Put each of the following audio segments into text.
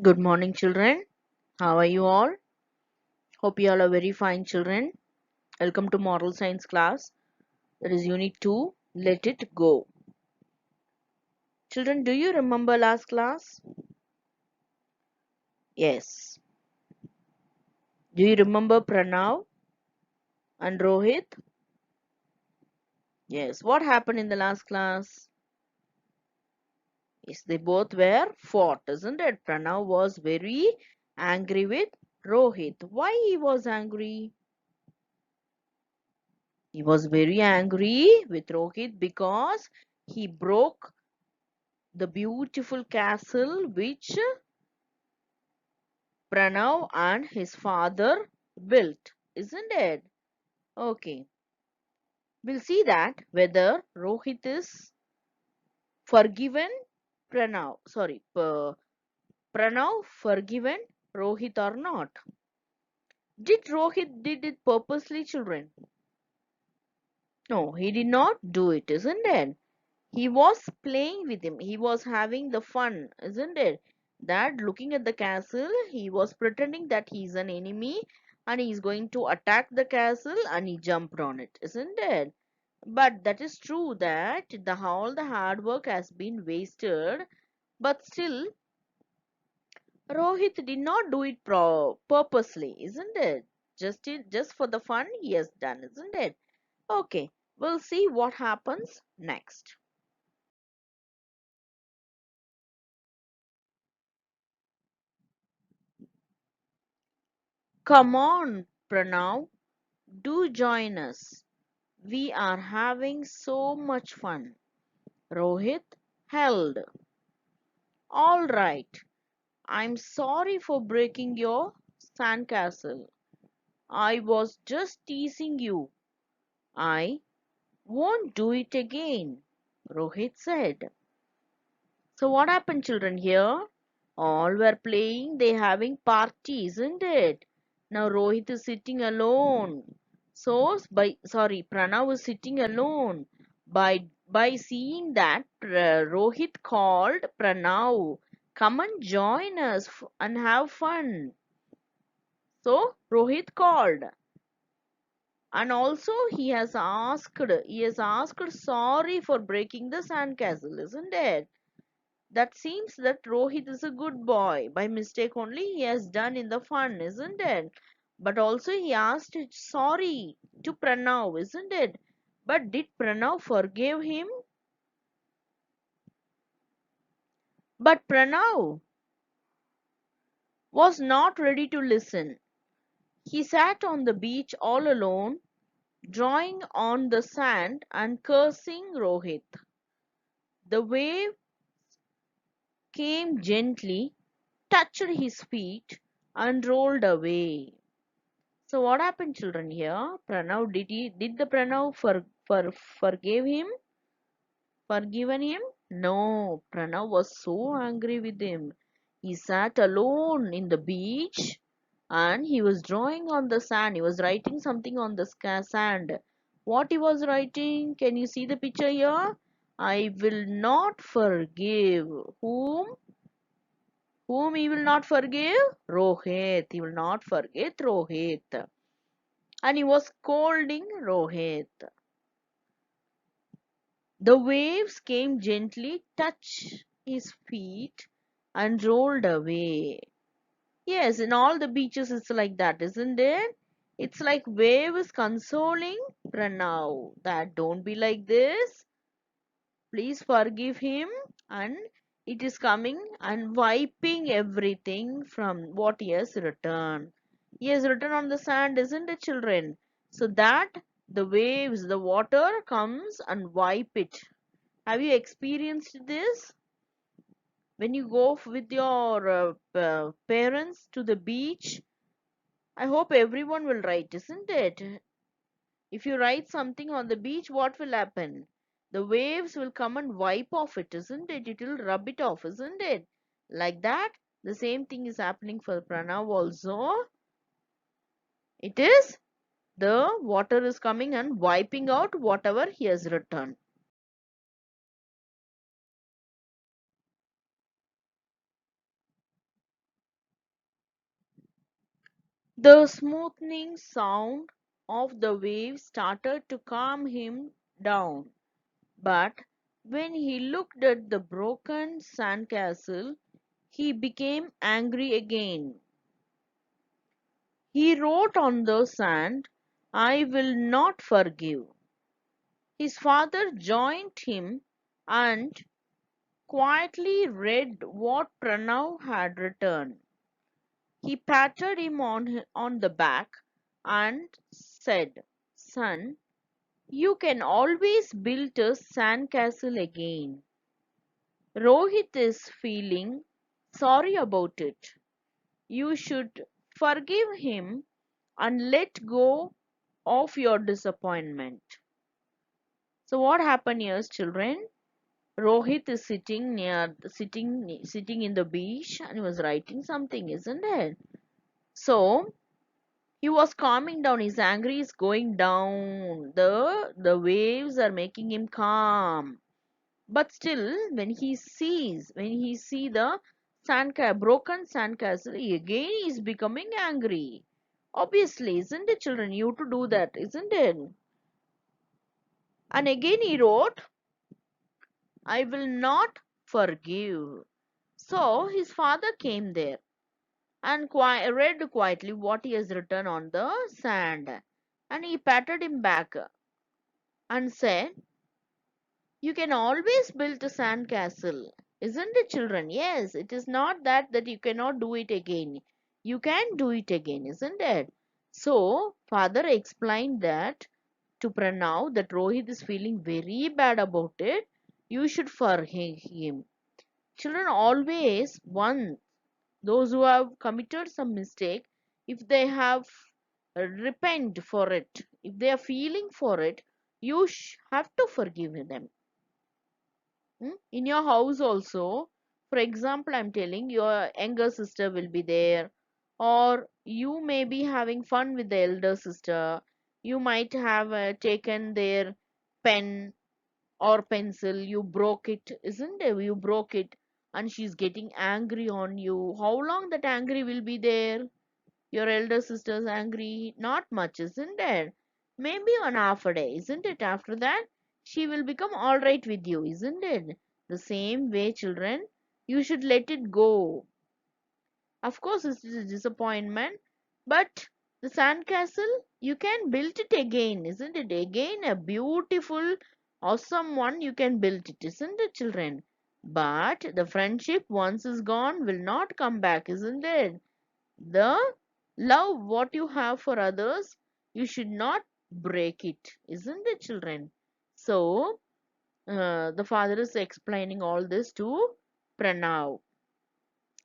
Good morning, children. How are you all? Hope you all are very fine, children. Welcome to Moral Science class. That is Unit 2. Let it go. Children, do you remember last class? Yes. Do you remember Pranav and Rohit? Yes. What happened in the last class? Yes, they both were fought, isn't it? Pranav was very angry with Rohit. Why he was angry? He was very angry with Rohit because he broke the beautiful castle which Pranav and his father built, isn't it? Okay, we'll see that whether Rohit is forgiven Pranav forgiven Rohit or not. Did Rohit did it purposely, children? No, he did not do it, isn't it? He was playing with him. He was having the fun, isn't it? That looking at the castle, he was pretending that he's an enemy and he's going to attack the castle and he jumped on it, isn't it? But that is true that all the hard work has been wasted. But still, Rohit did not do it purposely, isn't it? Just for the fun he has done, isn't it? Okay, we'll see what happens next. Come on, Pranav, do join us. We are having so much fun. Rohit held. All right. I'm sorry for breaking your sandcastle. I was just teasing you. I won't do it again, Rohit said. So what happened, children, here? All were playing, they having party, isn't it? Now Rohit is sitting alone. Pranav is sitting alone. By seeing that, Rohit called Pranav, come and join us and have fun. So Rohit called, and also he has asked sorry for breaking the sandcastle, isn't it? That seems that Rohit is a good boy. By mistake only he has done in the fun, isn't it? But also he asked sorry to Pranav, isn't it? But did Pranav forgive him? But Pranav was not ready to listen. He sat on the beach all alone, drawing on the sand and cursing Rohit. The wave came gently, touched his feet, and rolled away. So what happened, children? Here, Pranav did the Pranav forgave him? Forgiven him? No, Pranav was so angry with him. He sat alone in the beach and he was drawing on the sand. He was writing something on the sand. What he was writing? Can you see the picture here? I will not forgive. Whom? Whom he will not forgive? Rohit. He will not forget Rohit. And he was scolding Rohit. The waves came gently, touched his feet, and rolled away. Yes, in all the beaches it's like that, isn't it? It's like wave is consoling Pranav that don't be like this. Please forgive him, and it is coming and wiping everything from what he has written. He has written on the sand, isn't it, children? So that the waves, the water comes and wipe it. Have you experienced this? When you go with your parents to the beach, I hope everyone will write, isn't it? If you write something on the beach, what will happen? The waves will come and wipe off it, isn't it? It will rub it off, isn't it? Like that, the same thing is happening for Pranav also. It is the water is coming and wiping out whatever he has written. The smoothing sound of the waves started to calm him down, but when he looked at the broken sandcastle, he became angry again. He wrote on the sand, "I will not forgive." His father joined him and quietly read what Pranav had written. He patted him on the back and said, "Son, you can always build a sandcastle again. Rohit is feeling sorry about it. You should forgive him and let go of your disappointment." So what happened here, children? Rohit is sitting in the beach and he was writing something, isn't it? So he was calming down. His anger is going down. The waves are making him calm. But still, when he see the broken sandcastle, he again is becoming angry. Obviously, isn't it, children? You to do that, isn't it? And again he wrote, "I will not forgive." So his father came there and read quietly what he has written on the sand. And he patted him back and said, "You can always build a sand castle, isn't it, children? Yes, it is not that you cannot do it again. You can do it again, isn't it?" So father explained that to Pranav that Rohit is feeling very bad about it. You should forgive him. Children always want those who have committed some mistake, if they have repent for it, if they are feeling for it, you have to forgive them. In your house also, for example, I'm telling your younger sister will be there, or you may be having fun with the elder sister. You might have taken their pen or pencil, you broke it, isn't it? You broke it and she's getting angry on you. How long that angry will be there? Your elder sister's angry? Not much, isn't it? Maybe on half a day, isn't it? After that, she will become all right with you, isn't it? The same way, children, you should let it go. Of course, it's a disappointment, but the sandcastle, you can build it again, isn't it? Again, a beautiful, awesome one, you can build it, isn't it, children? But the friendship, once is gone, will not come back, isn't it? The love, what you have for others, you should not break it, isn't it, children? So, the father is explaining all this to Pranav.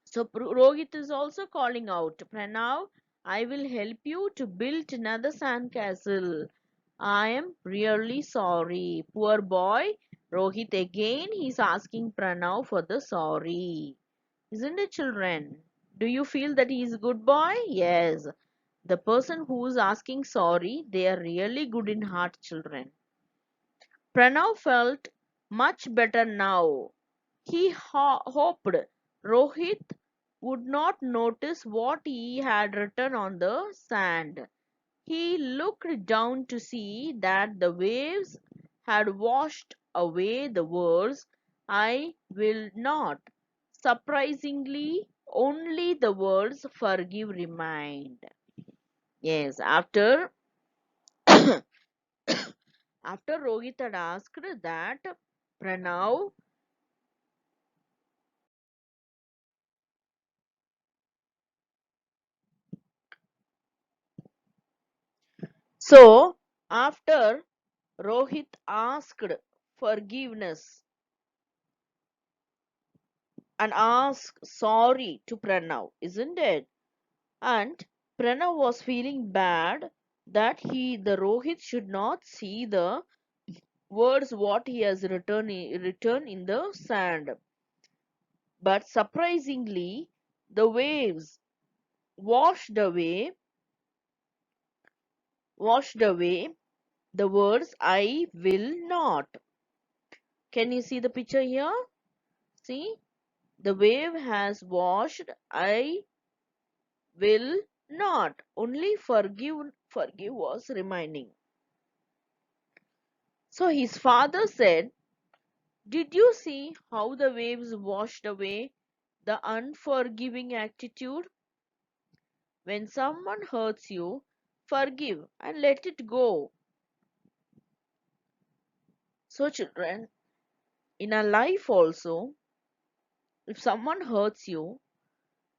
So Rohit is also calling out, "Pranav, I will help you to build another sandcastle. I am really sorry." Poor boy, Rohit again, he's asking Pranav for the sorry. Isn't it, children? Do you feel that he is a good boy? Yes. The person who is asking sorry, they are really good in heart, children. Pranav felt much better now. He hoped Rohit would not notice what he had written on the sand. He looked down to see that the waves had washed away the words, "I will not." Surprisingly, only the words "forgive" remained. Yes, after Rohit had asked that, Pranav, so after Rohit asked forgiveness and asked sorry to Pranav, isn't it? And Pranav was feeling bad that the Rohit should not see the words what he has written in the sand. But surprisingly, the waves washed away washed away the words "I will not." Can you see the picture here? See, the wave has washed "I will Not only forgive was remaining. So his father said, did you see how the waves washed away the unforgiving attitude? When someone hurts you, forgive and let it go. So, children, in a life also, if someone hurts you,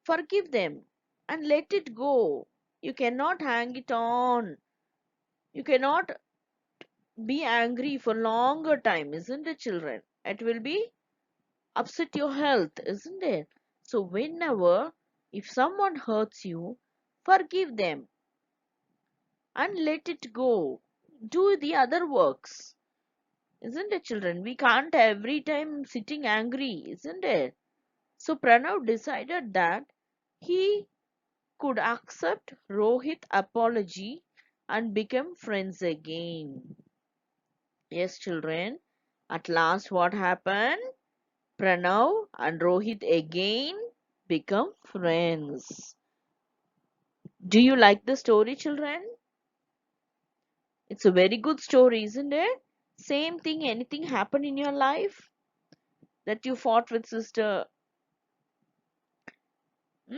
forgive them and let it go. You cannot hang it on. You cannot be angry for longer time, isn't it, children? It will be upset your health, isn't it? So, whenever if someone hurts you, forgive them and let it go. Do the other works, isn't it, children? We can't every time sitting angry, isn't it? So Pranav decided that he could accept Rohit's apology and become friends again. Yes, children. At last, what happened? Pranav and Rohit again become friends. Do you like the story, children? It's a very good story, isn't it? Same thing, anything happened in your life that you fought with sister? Hmm?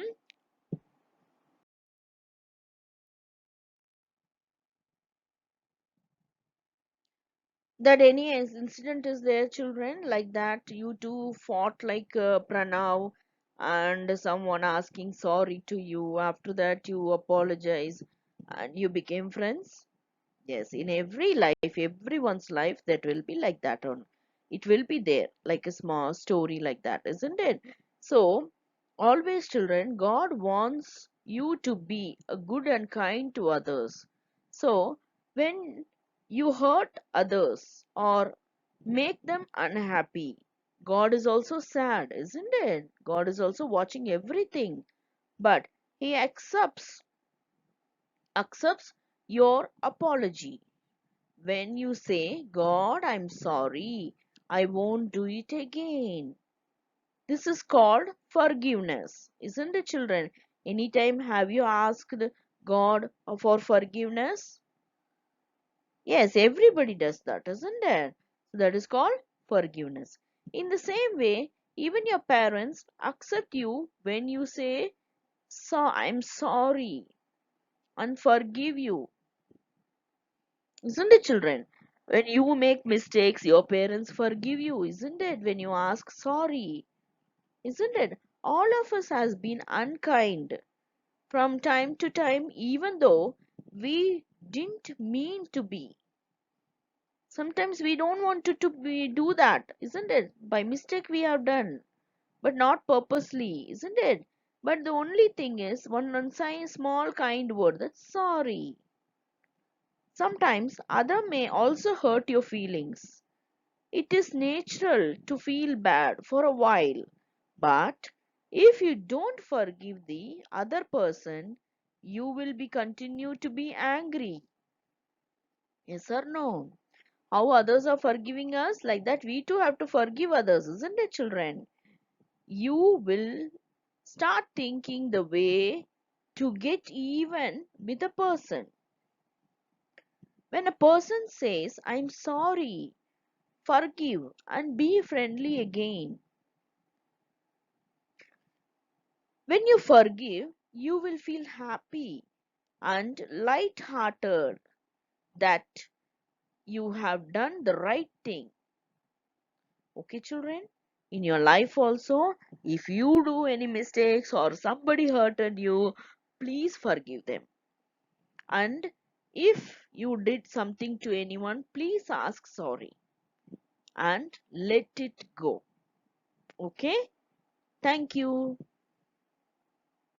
That any incident is there, children, like that you two fought like Pranav and someone asking sorry to you. After that, you apologize and you became friends. Yes, in every life, everyone's life, that will be like that. On it will be there, like a small story like that, isn't it? So, always, children, God wants you to be a good and kind to others. So, when you hurt others or make them unhappy, God is also sad, isn't it? God is also watching everything, but He accepts your apology. When you say, God, I'm sorry, I won't do it again. This is called forgiveness, isn't it, children? Anytime have you asked God for forgiveness? Yes, everybody does that, isn't it? So that is called forgiveness. In the same way, even your parents accept you when you say, so I'm sorry and forgive you. Isn't it, children? When you make mistakes, your parents forgive you, isn't it? When you ask sorry, isn't it? All of us has been unkind from time to time, even though we didn't mean to be. Sometimes we don't want to do that, isn't it? By mistake we have done, but not purposely, isn't it? But the only thing is one small kind word, that's sorry. Sometimes other may also hurt your feelings. It is natural to feel bad for a while, but if you don't forgive the other person, you will be continue to be angry. Yes or no? How others are forgiving us, like that we too have to forgive others, isn't it, children? You will start thinking the way to get even with a person. When a person says, I'm sorry, forgive and be friendly again. When you forgive, you will feel happy and light-hearted that you have done the right thing. Okay, children? In your life also, if you do any mistakes or somebody hurted you, please forgive them. And if you did something to anyone, please ask sorry and let it go. Okay? Thank you.